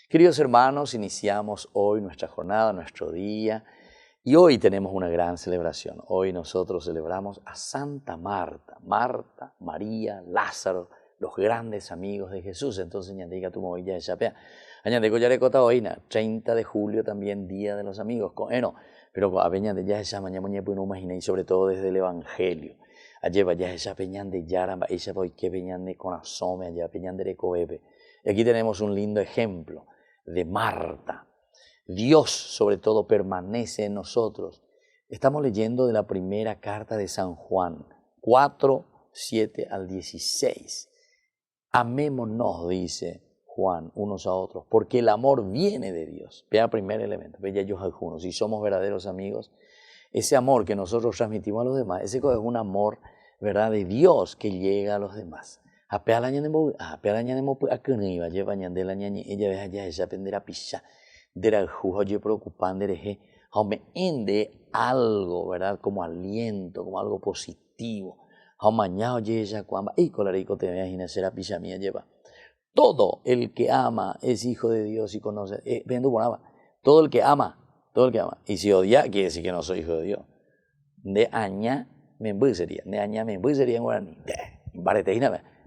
Queridos hermanos, iniciamos hoy nuestra jornada, nuestro día, y hoy tenemos una gran celebración. Hoy nosotros celebramos a Santa Marta, Marta, María, Lázaro, los grandes amigos de Jesús. Entonces, ñandiga tu movilla de chapea. Añandico ya recota hoy, 30 de julio también, Día de los Amigos. Pero a veñan de ya esa mañana no imagina, y sobre todo desde el Evangelio. Allá vaya esa peñan de yaramba, esa voy que peñan de conasome, allá peñan de recoebe. Y aquí tenemos un lindo ejemplo de Marta. Dios sobre todo permanece en nosotros. Estamos leyendo de la primera carta de San Juan, 4, 7 al 16. Amémonos, dice Juan, unos a otros, porque el amor viene de Dios. Vea el primer elemento, vea yo algunos. Si somos verdaderos amigos, ese amor que nosotros transmitimos a los demás, ese es un amor, ¿verdad?, de Dios que llega a los demás. Ella aprender a pisar de la juja preocupante de ende algo, ¿verdad?, como aliento, como algo positivo. Todo el que ama es hijo de Dios y conoce. Todo el que ama. Y si odia, quiere decir que no soy hijo de Dios. De aña membú sería. De aña membú sería en guaraní.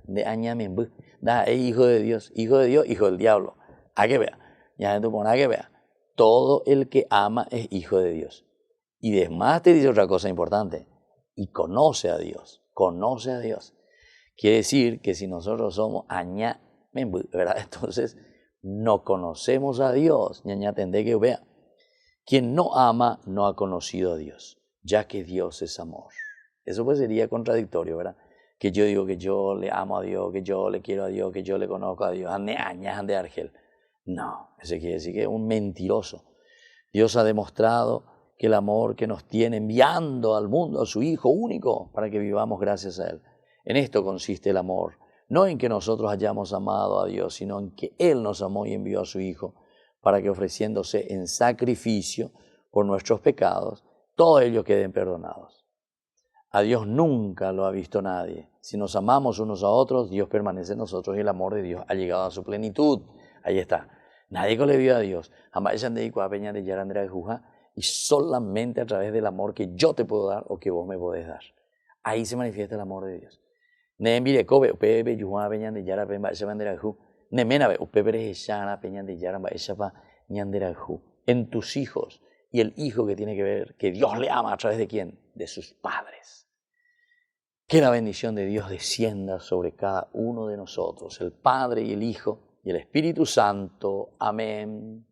De aña membú. Da, es hijo de Dios, hijo del diablo. A que vea. Ya gente pone a que vea. Todo el que ama es hijo de Dios. Y además te dice otra cosa importante. Y conoce a Dios. Conoce a Dios. Quiere decir que si nosotros somos aña membú, ¿verdad? Entonces no conocemos a Dios. Ñaña tendé que vea. Quien no ama no ha conocido a Dios, ya que Dios es amor. Eso pues sería contradictorio, ¿verdad? Que yo digo que yo le amo a Dios, que yo le quiero a Dios, que yo le conozco a Dios. Ande añas, ande argel. No, eso quiere decir que es un mentiroso. Dios ha demostrado que el amor que nos tiene enviando al mundo a su Hijo único para que vivamos gracias a Él. En esto consiste el amor. No en que nosotros hayamos amado a Dios, sino en que Él nos amó y envió a su Hijo para que ofreciéndose en sacrificio por nuestros pecados, todos ellos queden perdonados. A Dios nunca lo ha visto nadie. Si nos amamos unos a otros, Dios permanece en nosotros y el amor de Dios ha llegado a su plenitud. Ahí está. Nadie le vio a Dios. Y solamente a través del amor que yo te puedo dar o que vos me podés dar. Ahí se manifiesta el amor de Dios. En tus hijos, y el hijo que tiene que ver que Dios le ama a través de ¿quién? De sus padres. Que la bendición de Dios descienda sobre cada uno de nosotros, el Padre y el Hijo y el Espíritu Santo. Amén.